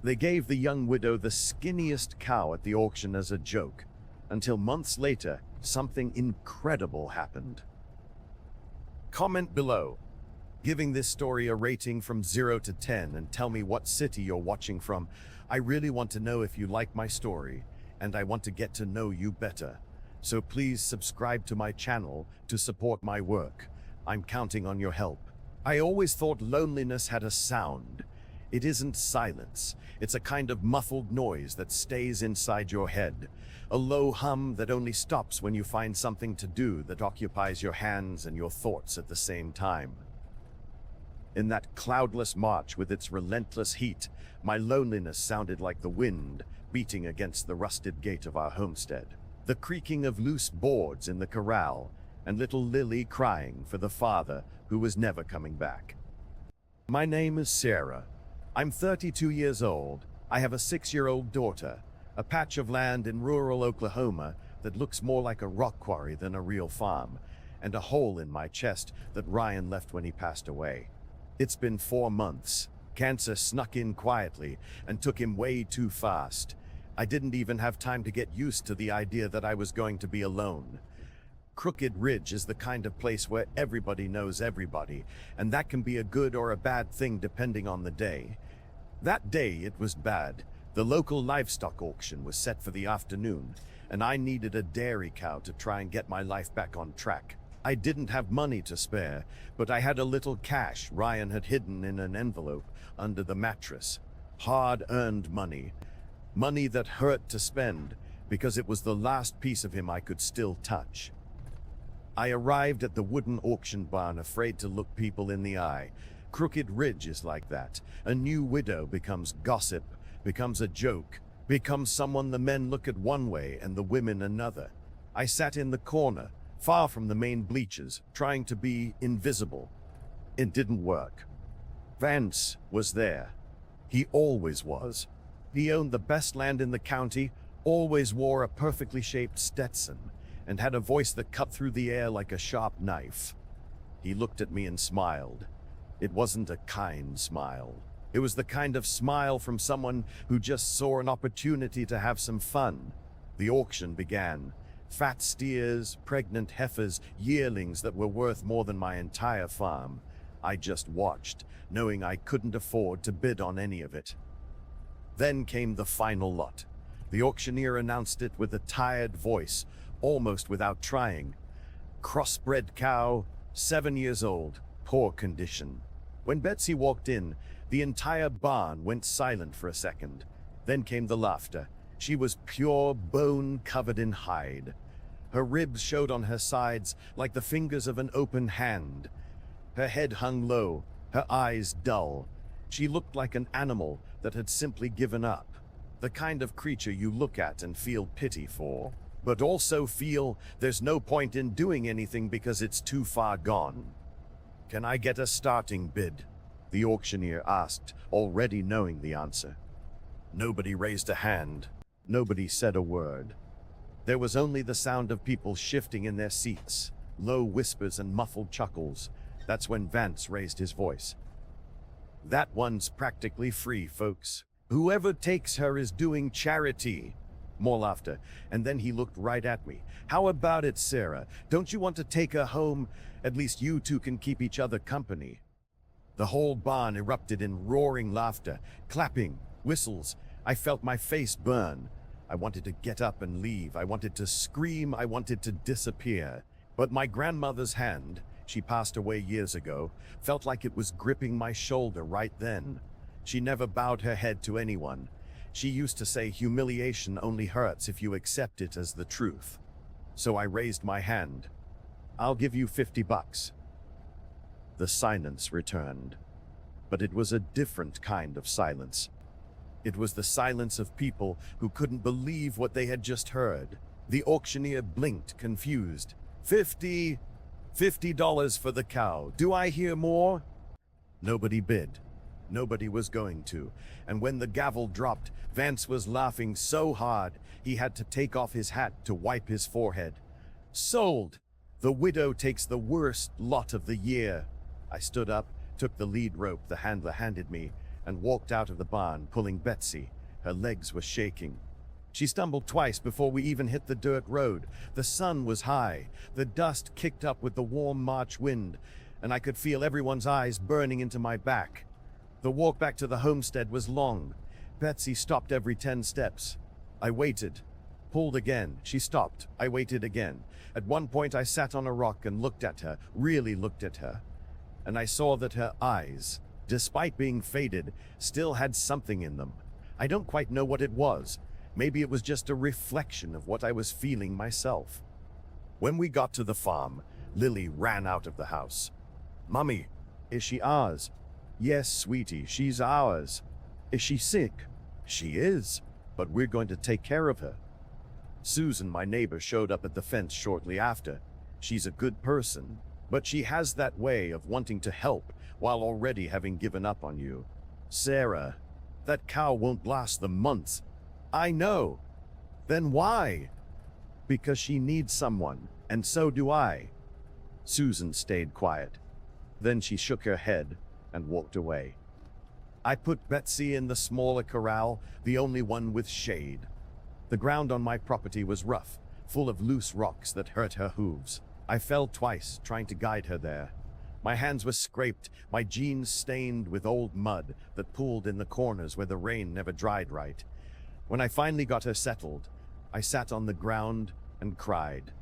They gave the young widow the skinniest cow at the auction as a joke, until months later, something incredible happened. Comment below, giving this story a rating from 0 to 10, and tell me what city you're watching from. I really want to know if you like my story, and I want to get to know you better. So please subscribe to my channel to support my work. I'm counting on your help. I always thought loneliness had a sound. It isn't silence. It's a kind of muffled noise that stays inside your head. A low hum that only stops when you find something to do that occupies your hands and your thoughts at the same time. In that cloudless March with its relentless heat, my loneliness sounded like the wind beating against the rusted gate of our homestead, the creaking of loose boards in the corral, and little Lily crying for the father who was never coming back. My name is Sarah. I'm 32 years old. I have a 6-year-old daughter, a patch of land in rural Oklahoma that looks more like a rock quarry than a real farm, and a hole in my chest that Ryan left when he passed away. It's been 4 months. Cancer snuck in quietly and took him way too fast. I didn't even have time to get used to the idea that I was going to be alone. Crooked Ridge is the kind of place where everybody knows everybody, and that can be a good or a bad thing depending on the day. That day it was bad. The local livestock auction was set for the afternoon, and I needed a dairy cow to try and get my life back on track. I didn't have money to spare, but I had a little cash Ryan had hidden in an envelope under the mattress. Hard-earned money. Money that hurt to spend, because it was the last piece of him I could still touch. I arrived at the wooden auction barn afraid to look people in the eye. Crooked Ridge is like that. A new widow becomes gossip, becomes a joke, becomes someone the men look at one way and the women another. I sat in the corner, far from the main bleachers, trying to be invisible. It didn't work. Vance was there. He always was. He owned the best land in the county, always wore a perfectly shaped Stetson, and had a voice that cut through the air like a sharp knife. He looked at me and smiled. It wasn't a kind smile. It was the kind of smile from someone who just saw an opportunity to have some fun. The auction began. Fat steers, pregnant heifers, yearlings that were worth more than my entire farm. I just watched, knowing I couldn't afford to bid on any of it. Then came the final lot. The auctioneer announced it with a tired voice, almost without trying. Crossbred cow, 7 years old, poor condition. When Betsy walked in, the entire barn went silent for a second. Then came the laughter. She was pure bone covered in hide. Her ribs showed on her sides like the fingers of an open hand. Her head hung low, her eyes dull. She looked like an animal that had simply given up. The kind of creature you look at and feel pity for, but also feel there's no point in doing anything because it's too far gone. "Can I get a starting bid?" the auctioneer asked, already knowing the answer. Nobody raised a hand. Nobody said a word. There was only the sound of people shifting in their seats, low whispers and muffled chuckles. That's when Vance raised his voice. "That one's practically free, folks. Whoever takes her is doing charity." More laughter, and then he looked right at me. "How about it, Sarah? Don't you want to take her home? At least you two can keep each other company." The whole barn erupted in roaring laughter, clapping, whistles. I felt my face burn. I wanted to get up and leave. I wanted to scream. I wanted to disappear. But my grandmother's hand, she passed away years ago, felt like it was gripping my shoulder right then. She never bowed her head to anyone. She used to say humiliation only hurts if you accept it as the truth. So I raised my hand. "I'll give you $50. The silence returned. But it was a different kind of silence. It was the silence of people who couldn't believe what they had just heard. The auctioneer blinked, confused. $50 for the cow. Do I hear more?" Nobody bid. Nobody was going to. And when the gavel dropped, Vance was laughing so hard he had to take off his hat to wipe his forehead. "Sold! The widow takes the worst lot of the year." I stood up, took the lead rope the handler handed me, and walked out of the barn, pulling Betsy. Her legs were shaking. She stumbled twice before we even hit the dirt road. The sun was high. The dust kicked up with the warm March wind, and I could feel everyone's eyes burning into my back. The walk back to the homestead was long. Betsy stopped every 10 steps. I waited. Pulled again. She stopped. I waited again. At one point I sat on a rock and looked at her, really looked at her. And I saw that her eyes, despite being faded, still had something in them. I don't quite know what it was. Maybe it was just a reflection of what I was feeling myself. When we got to the farm, Lily ran out of the house. "Mummy, is she ours?" "Yes, sweetie, she's ours." "Is she sick?" "She is, but we're going to take care of her." Susan, my neighbor, showed up at the fence shortly after. She's a good person, but she has that way of wanting to help while already having given up on you. "Sarah, that cow won't last the month." "I know." "Then why?" "Because she needs someone, and so do I." Susan stayed quiet. Then she shook her head and walked away. I put Betsy in the smaller corral, the only one with shade. The ground on my property was rough, full of loose rocks that hurt her hooves. I fell twice trying to guide her there. My hands were scraped, my jeans stained with old mud that pooled in the corners where the rain never dried right. When I finally got her settled, I sat on the ground and cried.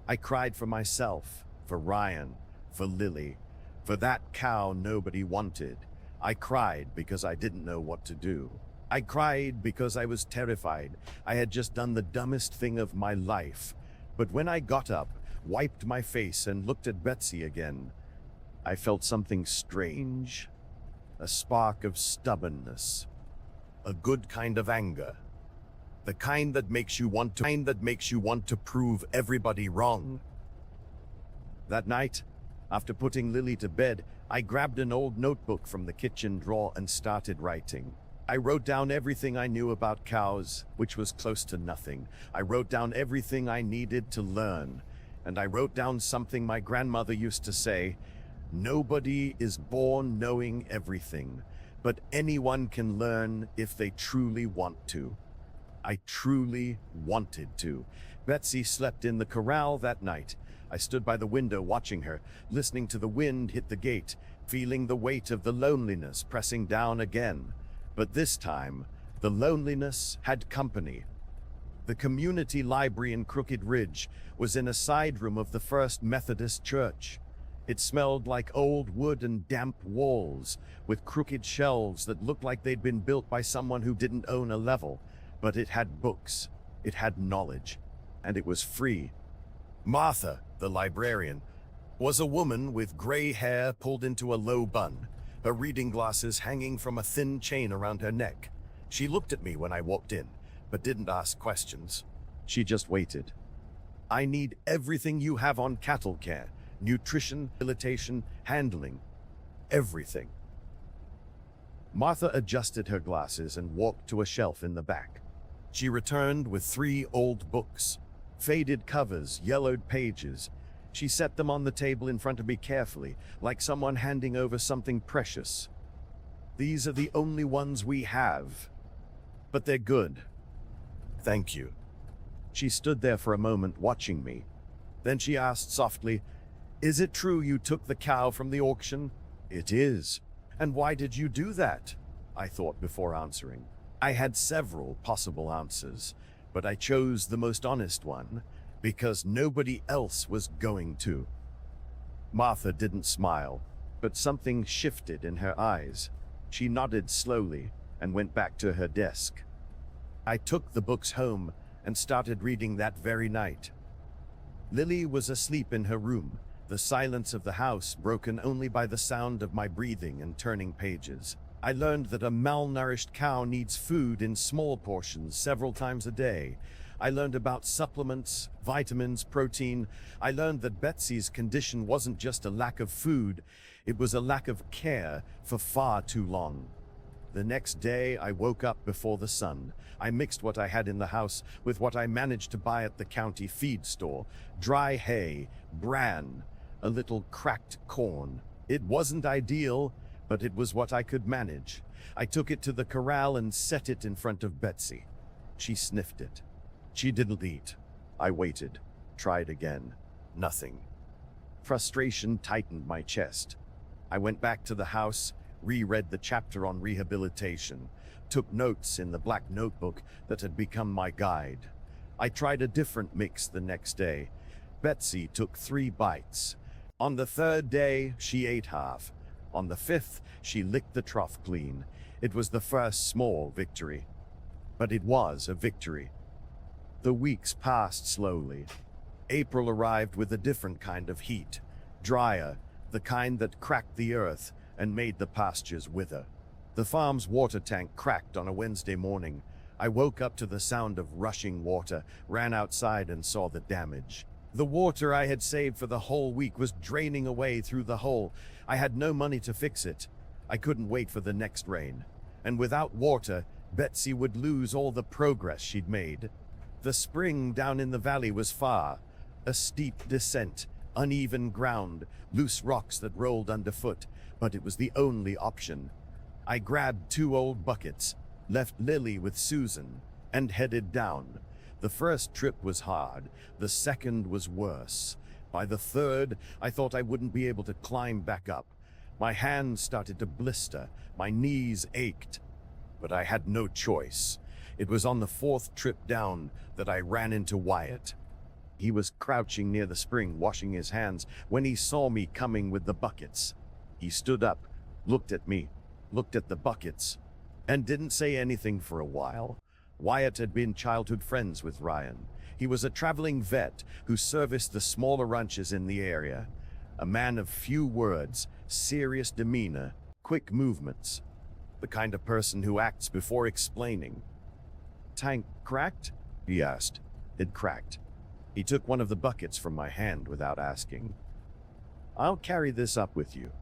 I cried for myself, for Ryan, for Lily, for that cow nobody wanted. I cried because I didn't know what to do. I cried because I was terrified. I had just done the dumbest thing of my life. But when I got up, wiped my face, and looked at Betsy again, I felt something strange, a spark of stubbornness, a good kind of anger, the kind that makes you want to prove everybody wrong. That night, after putting Lily to bed, I grabbed an old notebook from the kitchen drawer and started writing. I wrote down everything I knew about cows, which was close to nothing. I wrote down everything I needed to learn. And I wrote down something my grandmother used to say: "Nobody is born knowing everything, but anyone can learn if they truly want to." I truly wanted to. Betsy slept in the corral that night. I stood by the window watching her, listening to the wind hit the gate, feeling the weight of the loneliness pressing down again. But this time, the loneliness had company. The community library in Crooked Ridge was in a side room of the First Methodist Church. It smelled like old wood and damp walls, with crooked shelves that looked like they'd been built by someone who didn't own a level. But it had books, it had knowledge, and it was free. Martha, the librarian, was a woman with gray hair pulled into a low bun, her reading glasses hanging from a thin chain around her neck. She looked at me when I walked in, but didn't ask questions. She just waited. "I need everything you have on cattle care, nutrition, rehabilitation, handling, everything." Martha adjusted her glasses and walked to a shelf in the back. She returned with 3 old books, faded covers, yellowed pages. She set them on the table in front of me carefully, like someone handing over something precious. "These are the only ones we have, but they're good. Thank you." She stood there for a moment watching me. Then she asked softly, "Is it true you took the cow from the auction?" "It is." "And why did you do that?" I thought before answering. I had several possible answers, but I chose the most honest one, because nobody else was going to. Martha didn't smile, but something shifted in her eyes. She nodded slowly and went back to her desk. I took the books home and started reading that very night. Lily was asleep in her room, the silence of the house broken only by the sound of my breathing and turning pages. I learned that a malnourished cow needs food in small portions several times a day. I learned about supplements, vitamins, protein. I learned that Betsy's condition wasn't just a lack of food, it was a lack of care for far too long. The next day, I woke up before the sun. I mixed what I had in the house with what I managed to buy at the county feed store: dry hay, bran, a little cracked corn. It wasn't ideal, but it was what I could manage. I took it to the corral and set it in front of Betsy. She sniffed it. She didn't eat. I waited, tried again. Nothing. Frustration tightened my chest. I went back to the house, reread the chapter on rehabilitation, took notes in the black notebook that had become my guide. I tried a different mix the next day. Betsy took 3 bites. On the 3rd day, she ate half. On the 5th, she licked the trough clean. It was the first small victory. But it was a victory. The weeks passed slowly. April arrived with a different kind of heat. Drier, the kind that cracked the earth and made the pastures wither. The farm's water tank cracked on a Wednesday morning. I woke up to the sound of rushing water, ran outside and saw the damage. The water I had saved for the whole week was draining away through the hole. I had no money to fix it. I couldn't wait for the next rain. And without water, Betsy would lose all the progress she'd made. The spring down in the valley was far. A steep descent, uneven ground, loose rocks that rolled underfoot, but it was the only option. I grabbed 2 old buckets, left Lily with Susan, and headed down. The first trip was hard, the second was worse. By the 3rd, I thought I wouldn't be able to climb back up. My hands started to blister, my knees ached. But I had no choice. It was on the 4th trip down that I ran into Wyatt. He was crouching near the spring, washing his hands, when he saw me coming with the buckets. He stood up, looked at me, looked at the buckets, and didn't say anything for a while. Wyatt had been childhood friends with Ryan. He was a traveling vet who serviced the smaller ranches in the area. A man of few words, serious demeanor, quick movements. The kind of person who acts before explaining. "Tank cracked?" he asked. It cracked. He took one of the buckets from my hand without asking. "I'll carry this up with you."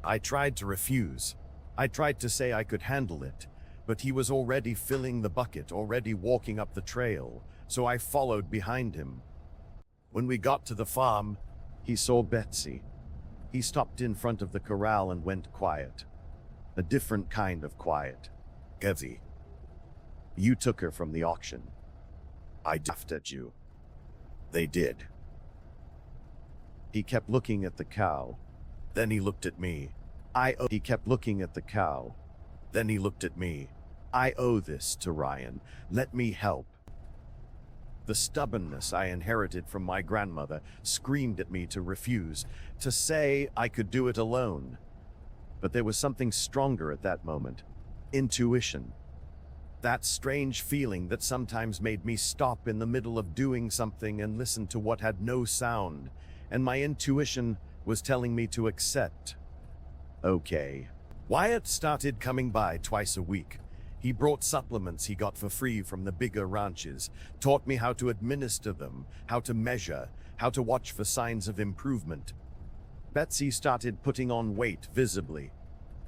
I tried to refuse. I tried to say I could handle it, but he was already filling the bucket, already walking up the trail, so I followed behind him. When we got to the farm, he saw Betsy. He stopped in front of the corral and went quiet. A different kind of quiet. "Heavy. You took her from the auction. I laughed at you." "They did." He kept looking at the cow. Then he looked at me. He kept looking at the cow. Then he looked at me. "I owe this to Ryan. Let me help." The stubbornness I inherited from my grandmother screamed at me to refuse, to say I could do it alone. But there was something stronger at that moment. Intuition. That strange feeling that sometimes made me stop in the middle of doing something and listen to what had no sound, and my intuition was telling me to accept. Okay. Wyatt started coming by twice a week. He brought supplements he got for free from the bigger ranches, taught me how to administer them, how to measure, how to watch for signs of improvement. Betsy started putting on weight visibly.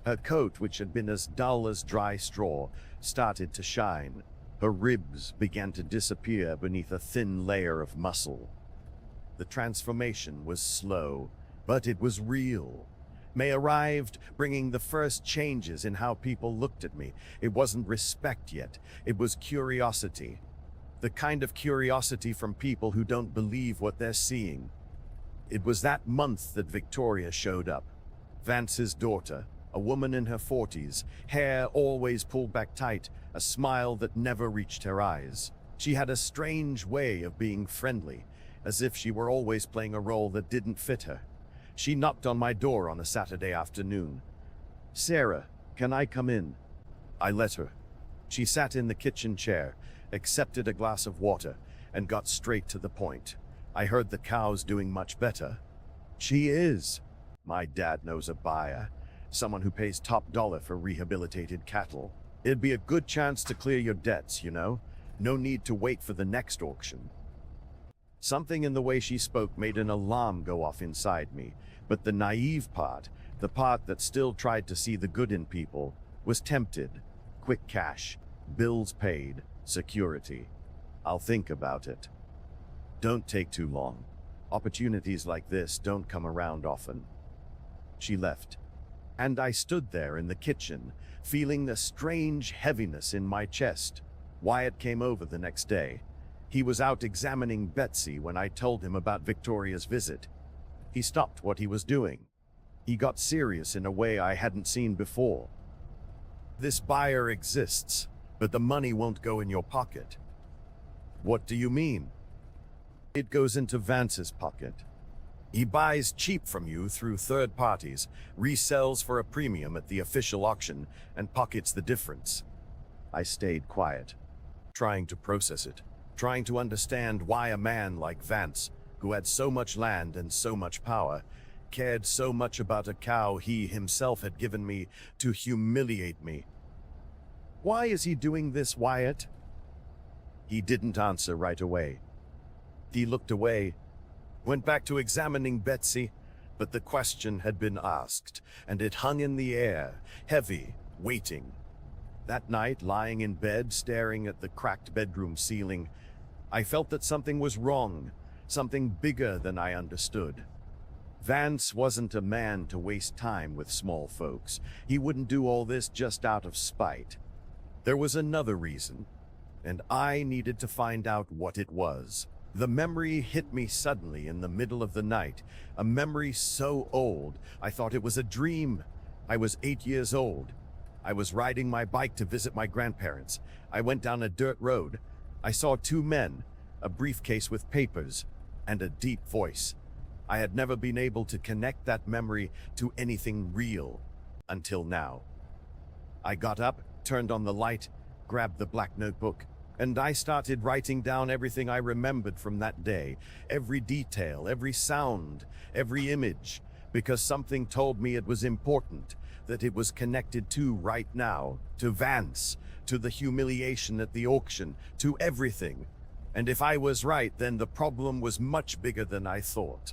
Her coat, which had been as dull as dry straw, started to shine. Her ribs began to disappear beneath a thin layer of muscle. The transformation was slow, but it was real. May arrived, bringing the first changes in how people looked at me. It wasn't respect yet, it was curiosity. The kind of curiosity from people who don't believe what they're seeing. It was that month that Victoria showed up. Vance's daughter, a woman in her 40s, hair always pulled back tight, a smile that never reached her eyes. She had a strange way of being friendly, as if she were always playing a role that didn't fit her. She knocked on my door on a Saturday afternoon. "Sarah, can I come in?" I let her. She sat in the kitchen chair, accepted a glass of water, and got straight to the point. "I heard the cow's doing much better." "She is. My dad knows a buyer, someone who pays top dollar for rehabilitated cattle. It'd be a good chance to clear your debts, you know? No need to wait for the next auction." Something in the way she spoke made an alarm go off inside me, but the naive part, the part that still tried to see the good in people, was tempted. Quick cash, bills paid, security. "I'll think about it." "Don't take too long. Opportunities like this don't come around often." She left. And I stood there in the kitchen, feeling a strange heaviness in my chest. Wyatt came over the next day. He was out examining Betsy when I told him about Victoria's visit. He stopped what he was doing. He got serious in a way I hadn't seen before. "This buyer exists, but the money won't go in your pocket." "What do you mean?" "It goes into Vance's pocket. He buys cheap from you through third parties, resells for a premium at the official auction, and pockets the difference." I stayed quiet, trying to process it, trying to understand why a man like Vance, who had so much land and so much power, cared so much about a cow he himself had given me to humiliate me. "Why is he doing this, Wyatt?" He didn't answer right away. He looked away, went back to examining Betsy, but the question had been asked, and it hung in the air, heavy, waiting. That night, lying in bed, staring at the cracked bedroom ceiling, I felt that something was wrong, something bigger than I understood. Vance wasn't a man to waste time with small folks. He wouldn't do all this just out of spite. There was another reason, and I needed to find out what it was. The memory hit me suddenly in the middle of the night, a memory so old I thought it was a dream. I was 8 years old. I was riding my bike to visit my grandparents. I went down a dirt road. I saw two men, a briefcase with papers, and a deep voice. I had never been able to connect that memory to anything real until now. I got up, turned on the light, grabbed the black notebook, and I started writing down everything I remembered from that day, every detail, every sound, every image, because something told me it was important, that it was connected to right now, to Vance, to the humiliation at the auction, to everything. And if I was right, then the problem was much bigger than I thought.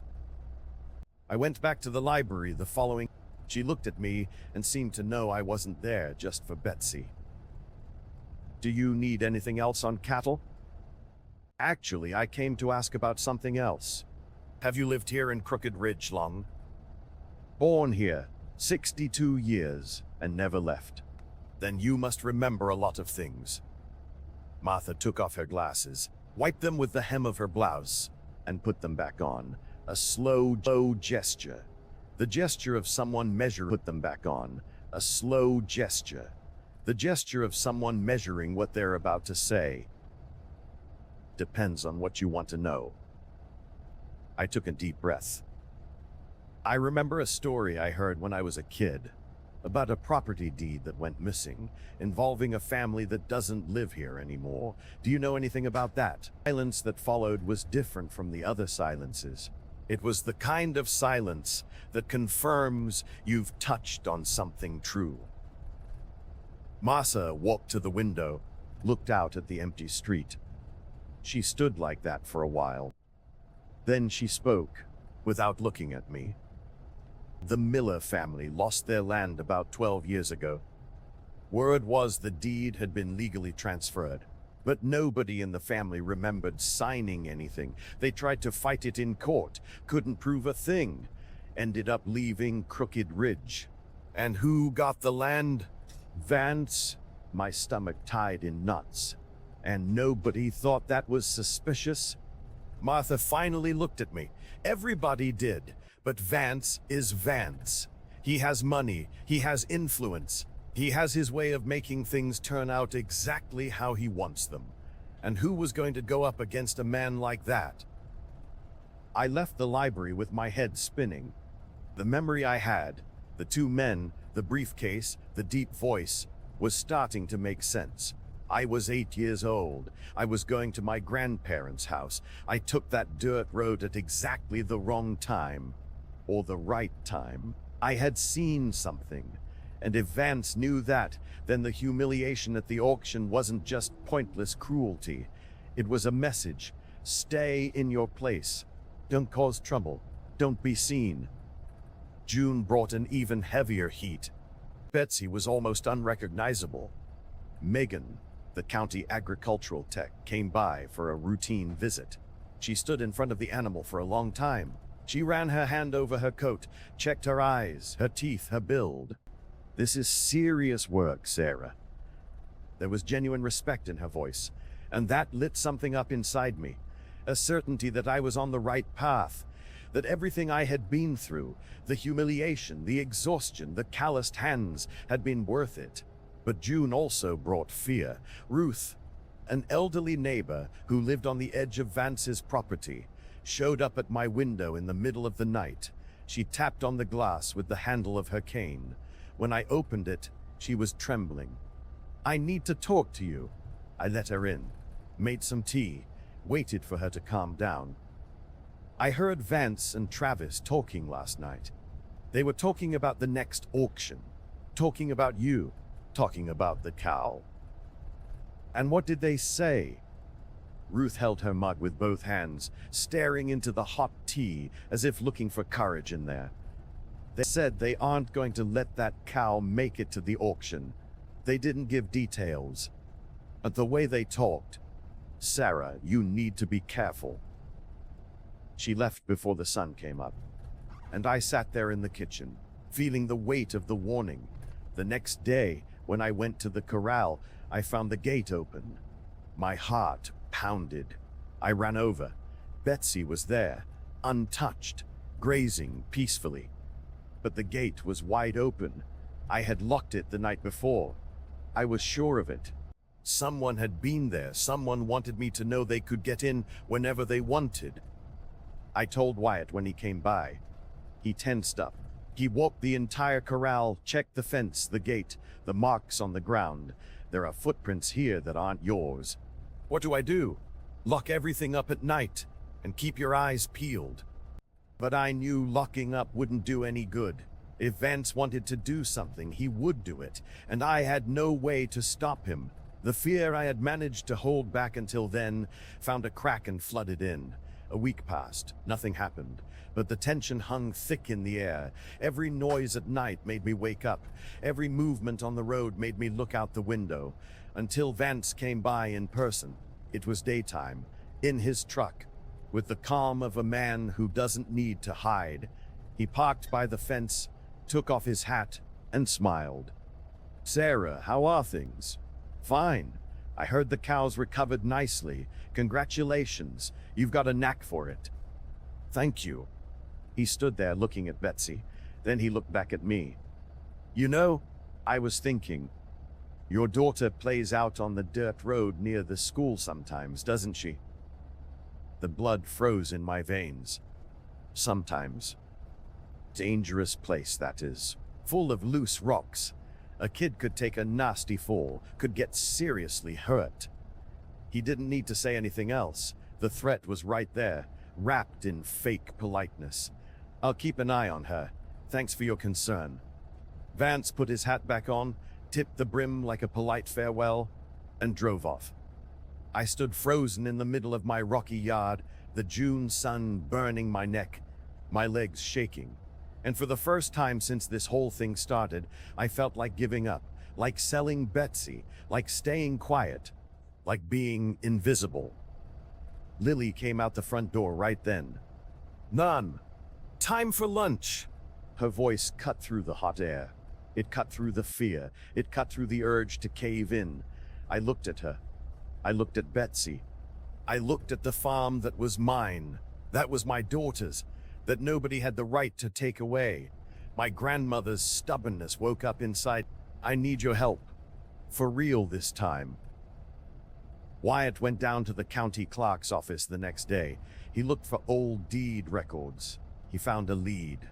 I went back to the library the following. She looked at me and seemed to know I wasn't there just for Betsy. "Do you need anything else on cattle?" "Actually, I came to ask about something else." "Have you lived here in Crooked Ridge long?" "Born here, 62 years, and never left." "Then you must remember a lot of things." Martha took off her glasses, wiped them with the hem of her blouse, and put them back on. A slow gesture. The gesture of someone put them back on. A slow gesture. The gesture of someone measuring what they're about to say. "Depends on what you want to know." I took a deep breath. "I remember a story I heard when I was a kid, about a property deed that went missing, involving a family that doesn't live here anymore. Do you know anything about that?" The silence that followed was different from the other silences. It was the kind of silence that confirms you've touched on something true. Martha walked to the window, looked out at the empty street. She stood like that for a while. Then she spoke, without looking at me. "The Miller family lost their land about 12 years ago. Word was the deed had been legally transferred, but nobody in the family remembered signing anything. They tried to fight it in court, couldn't prove a thing, ended up leaving Crooked Ridge. And who got the land? Vance." My stomach tied in knots. "And nobody thought that was suspicious?" Martha finally looked at me. "Everybody did, but Vance is Vance. He has money, he has influence, he has his way of making things turn out exactly how he wants them. And who was going to go up against a man like that?" I left the library with my head spinning. The memory I had, the two men, the briefcase, the deep voice, was starting to make sense. I was 8 years old. I was going to my grandparents' house. I took that dirt road at exactly the wrong time. Or the right time. I had seen something. And if Vance knew that, then the humiliation at the auction wasn't just pointless cruelty. It was a message. Stay in your place. Don't cause trouble. Don't be seen. June brought an even heavier heat. Betsy was almost unrecognizable. Megan, the county agricultural tech, came by for a routine visit. She stood in front of the animal for a long time. She ran her hand over her coat, checked her eyes, her teeth, her build. This is serious work, Sarah. There was genuine respect in her voice, and that lit something up inside me. A certainty that I was on the right path, that everything I had been through, the humiliation, the exhaustion, the calloused hands, had been worth it. But June also brought fear. Ruth, an elderly neighbor who lived on the edge of Vance's property, showed up at my window in the middle of the night. She tapped on the glass with the handle of her cane. When I opened it, she was trembling. "I need to talk to you." I let her in, made some tea, waited for her to calm down. "I heard Vance and Travis talking last night. They were talking about the next auction, talking about you, talking about the cow." "And what did they say?" Ruth held her mug with both hands, staring into the hot tea as if looking for courage in there. "They said they aren't going to let that cow make it to the auction. They didn't give details. But the way they talked, Sarah, you need to be careful." She left before the sun came up, and I sat there in the kitchen, feeling the weight of the warning. The next day, when I went to the corral, I found the gate open. My heart pounded. I ran over. Betsy was there, untouched, grazing peacefully. But the gate was wide open. I had locked it the night before. I was sure of it. Someone had been there. Someone wanted me to know they could get in whenever they wanted. I told Wyatt when he came by. He tensed up. He walked the entire corral, checked the fence, the gate, the marks on the ground. "There are footprints here that aren't yours." "What do I do?" "Lock everything up at night and keep your eyes peeled." But I knew locking up wouldn't do any good. If Vance wanted to do something, he would do it, and I had no way to stop him. The fear I had managed to hold back until then found a crack and flooded in. A week passed. Nothing happened, but the tension hung thick in the air. Every noise at night made me wake up. Every movement on the road made me look out the window. Until Vance came by in person. It was daytime, in his truck, with the calm of a man who doesn't need to hide. He parked by the fence, took off his hat, and smiled. "Sarah, how are things?" "Fine. I heard the cows recovered nicely. Congratulations. You've got a knack for it." "Thank you." He stood there looking at Betsy. Then he looked back at me. "You know, I was thinking, your daughter plays out on the dirt road near the school sometimes, doesn't she?" The blood froze in my veins. "Sometimes. Dangerous place, that is. Full of loose rocks. A kid could take a nasty fall, could get seriously hurt." He didn't need to say anything else. The threat was right there, wrapped in fake politeness. "I'll keep an eye on her. Thanks for your concern." Vance put his hat back on, tipped the brim like a polite farewell, and drove off. I stood frozen in the middle of my rocky yard, the June sun burning my neck, my legs shaking. And for the first time since this whole thing started, I felt like giving up, like selling Betsy, like staying quiet, like being invisible. Lily came out the front door right then. "None. Time for lunch." Her voice cut through the hot air. It cut through the fear. It cut through the urge to cave in. I looked at her. I looked at Betsy. I looked at the farm that was mine, that was my daughter's, that nobody had the right to take away. My grandmother's stubbornness woke up inside. "I need your help. For real this time." Wyatt went down to the county clerk's office the next day. He looked for old deed records. He found a lead.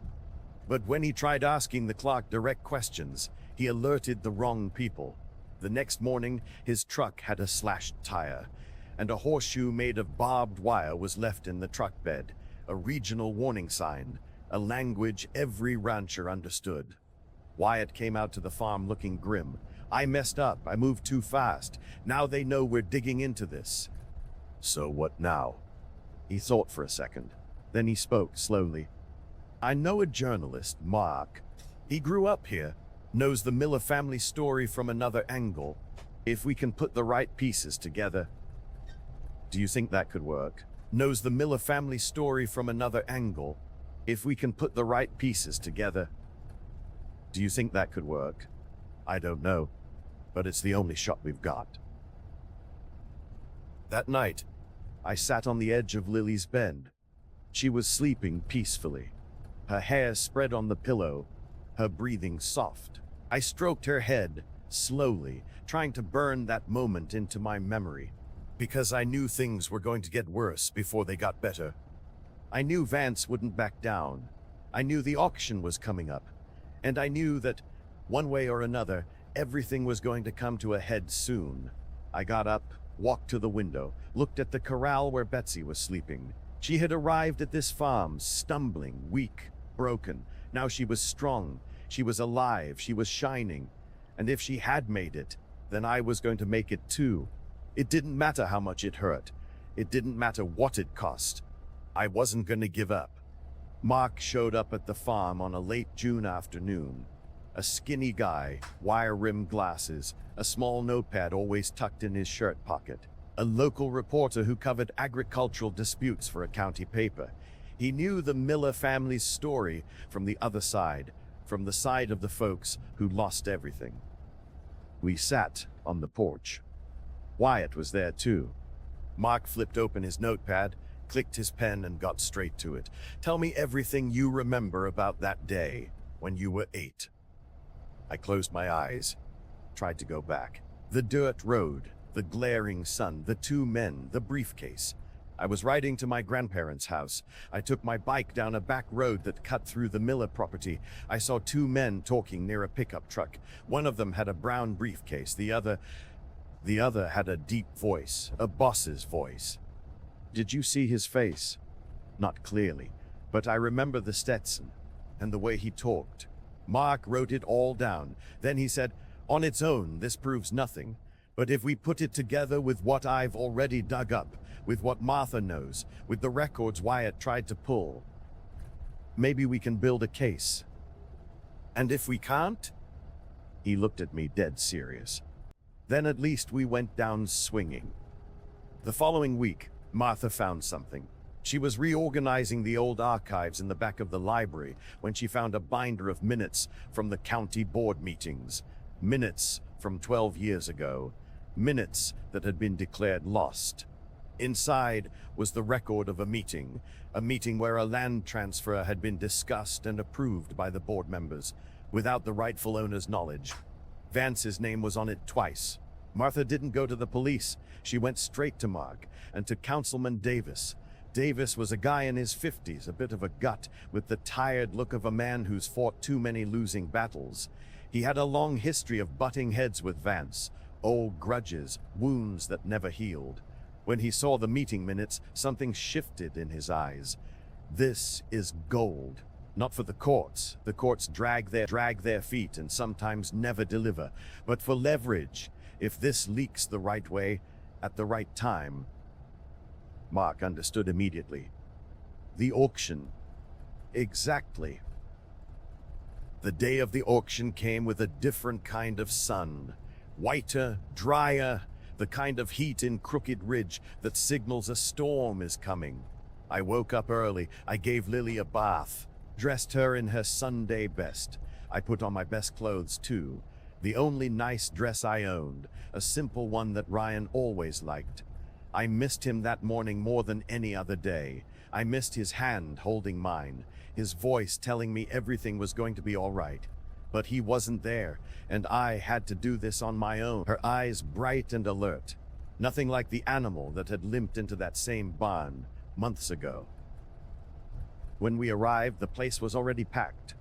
But when he tried asking the clerk direct questions, he alerted the wrong people. The next morning, his truck had a slashed tire, and a horseshoe made of barbed wire was left in the truck bed. A regional warning sign, a language every rancher understood. Wyatt came out to the farm looking grim. "I messed up. I moved too fast. Now they know we're digging into this." "So what now?" He thought for a second. Then he spoke slowly. "I know a journalist, Mark. He grew up here, knows the Miller family story from another angle. If we can put the right pieces together." "Do you think that could work?" "Knows the Miller family story from another angle. If we can put the right pieces together. Do you think that could work? I don't know, but it's the only shot we've got. That night, I sat on the edge of Lily's bed. She was sleeping peacefully, her hair spread on the pillow, her breathing soft. I stroked her head slowly, trying to burn that moment into my memory, because I knew things were going to get worse before they got better. I knew Vance wouldn't back down. I knew the auction was coming up, and I knew that, one way or another, everything was going to come to a head soon. I got up, walked to the window, looked at the corral where Betsy was sleeping. She had arrived at this farm, stumbling, weak, broken. Now she was strong, she was alive, she was shining. And if she had made it, then I was going to make it too. It didn't matter how much it hurt. It didn't matter what it cost. I wasn't going to give up. Mark showed up at the farm on a late June afternoon. A skinny guy, wire-rimmed glasses, a small notepad always tucked in his shirt pocket. A local reporter who covered agricultural disputes for a county paper. He knew the Miller family's story from the other side, from the side of the folks who lost everything. We sat on the porch. Wyatt was there too. Mark flipped open his notepad, clicked his pen, and got straight to it. Tell me everything you remember about that day when you were 8. I closed my eyes, tried to go back. The dirt road, the glaring sun, the 2 men, the briefcase. I was riding to my grandparents' house. I took my bike down a back road that cut through the Miller property. I saw 2 men talking near a pickup truck. One of them had a brown briefcase. The other had a deep voice, a boss's voice. Did you see his face? Not clearly, but I remember the Stetson and the way he talked. Mark wrote it all down. Then he said, "On its own, this proves nothing. But if we put it together with what I've already dug up, with what Martha knows, with the records Wyatt tried to pull, maybe we can build a case. And if we can't?" He looked at me dead serious. Then at least we went down swinging. The following week, Martha found something. She was reorganizing the old archives in the back of the library when she found a binder of minutes from the county board meetings. Minutes from 12 years ago. Minutes that had been declared lost. Inside was the record of a meeting where a land transfer had been discussed and approved by the board members, without the rightful owner's knowledge. Vance's name was on it twice. Martha didn't go to the police. She went straight to Mark and to Councilman Davis. Davis was a guy in his 50s, a bit of a gut, with the tired look of a man who's fought too many losing battles. He had a long history of butting heads with Vance, old grudges, wounds that never healed. When he saw the meeting minutes, something shifted in his eyes. This is gold. Not for the courts. The courts drag their feet and sometimes never deliver. But for leverage, if this leaks the right way, at the right time. Mark understood immediately. The auction. Exactly. The day of the auction came with a different kind of sun. Whiter, drier, the kind of heat in Crooked Ridge that signals a storm is coming. I woke up early. I gave Lily a bath, dressed her in her Sunday best. I put on my best clothes too. The only nice dress I owned, a simple one that Ryan always liked. I missed him that morning more than any other day. I missed his hand holding mine, his voice telling me everything was going to be all right. But he wasn't there, and I had to do this on my own. Her eyes bright and alert. Nothing like the animal that had limped into that same barn months ago. When we arrived, the place was already packed.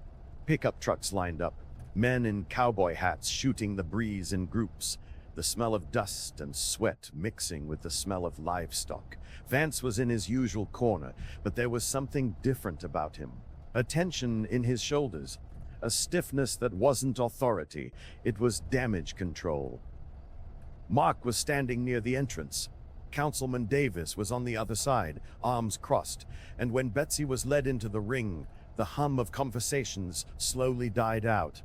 Pickup trucks lined up, men in cowboy hats shooting the breeze in groups, the smell of dust and sweat mixing with the smell of livestock. Vance was in his usual corner, but there was something different about him. A tension in his shoulders, a stiffness that wasn't authority, it was damage control. Mark was standing near the entrance. Councilman Davis was on the other side, arms crossed, and when Betsy was led into the ring, the hum of conversations slowly died out.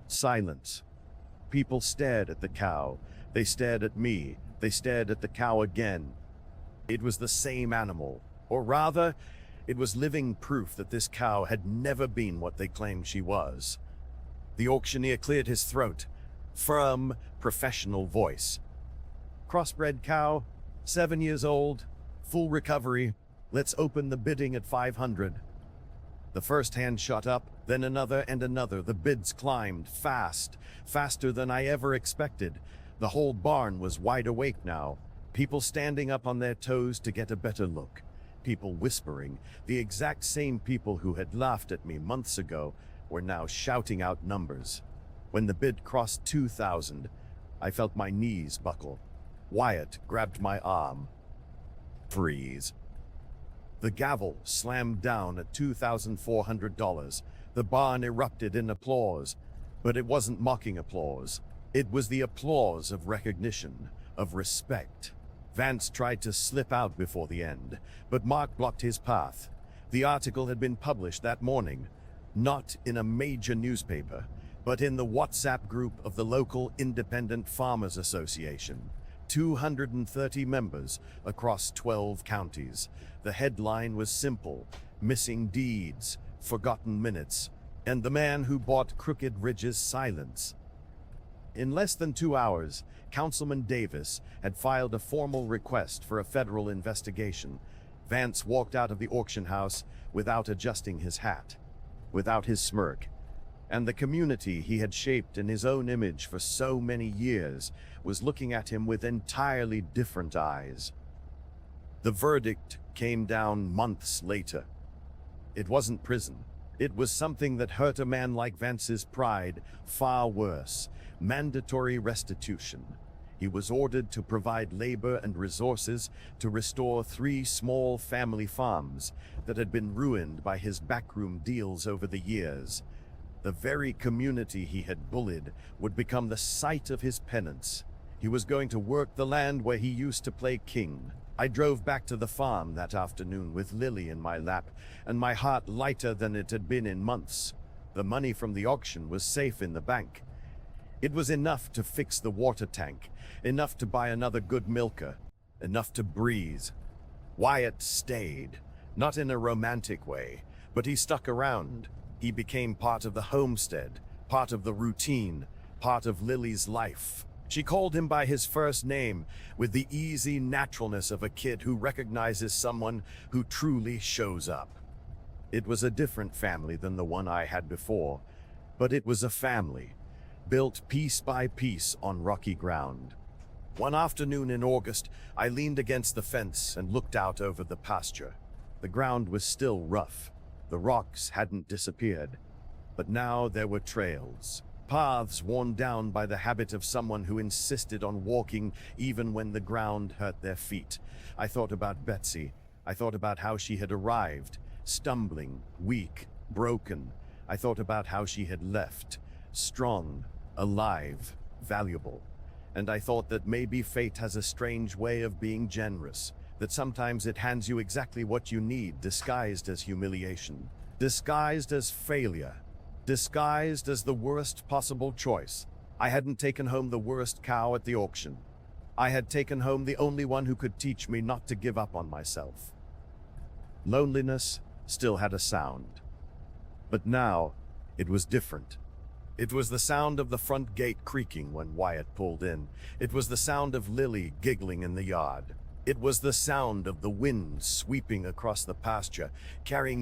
Silence. People stared at the cow. They stared at me. They stared at the cow again. It was the same animal, or rather, It was living proof that this cow had never been what they claimed she was. The auctioneer cleared his throat. Firm, professional voice. Crossbred cow, 7 years old, full recovery. Let's open the bidding at 500. The first hand shot up, then another and another. The bids climbed fast, faster than I ever expected. The whole barn was wide awake now. People standing up on their toes to get a better look. People whispering. The exact same people who had laughed at me months ago were now shouting out numbers. When the bid crossed 2,000, I felt my knees buckle. Wyatt grabbed my arm. Freeze. The gavel slammed down at $2,400. The barn erupted in applause, but it wasn't mocking applause. It was the applause of recognition, of respect. Vance tried to slip out before the end, but Mark blocked his path. The article had been published that morning, not in a major newspaper, but in the WhatsApp group of the local Independent Farmers Association. 230 members across 12 counties. The headline was simple: missing deeds, forgotten minutes, and the man who bought Crooked Ridge's silence. In less than 2 hours, Councilman Davis had filed a formal request for a federal investigation. Vance walked out of the auction house without adjusting his hat, without his smirk, and the community he had shaped in his own image for so many years was looking at him with entirely different eyes. The verdict came down months later. It wasn't prison. It was something that hurt a man like Vance's pride far worse: mandatory restitution. He was ordered to provide labor and resources to restore 3 small family farms that had been ruined by his backroom deals over the years. The very community he had bullied would become the site of his penance. He was going to work the land where he used to play king. I drove back to the farm that afternoon with Lily in my lap, and my heart lighter than it had been in months. The money from the auction was safe in the bank. It was enough to fix the water tank, enough to buy another good milker, enough to breathe. Wyatt stayed, not in a romantic way, but he stuck around. He became part of the homestead, part of the routine, part of Lily's life. She called him by his first name with the easy naturalness of a kid who recognizes someone who truly shows up. It was a different family than the one I had before, but it was a family, built piece by piece on rocky ground. One afternoon in August, I leaned against the fence and looked out over the pasture. The ground was still rough. The rocks hadn't disappeared, but now there were trails, paths worn down by the habit of someone who insisted on walking even when the ground hurt their feet. I thought about Betsy. I thought about how she had arrived, stumbling, weak, broken. I thought about how she had left, strong, alive, valuable. And I thought that maybe fate has a strange way of being generous, that sometimes it hands you exactly what you need, disguised as humiliation, disguised as failure, disguised as the worst possible choice. I hadn't taken home the worst cow at the auction. I had taken home the only one who could teach me not to give up on myself. Loneliness still had a sound, but now it was different. It was the sound of the front gate creaking when Wyatt pulled in. It was the sound of Lily giggling in the yard. It was the sound of the wind sweeping across the pasture, carrying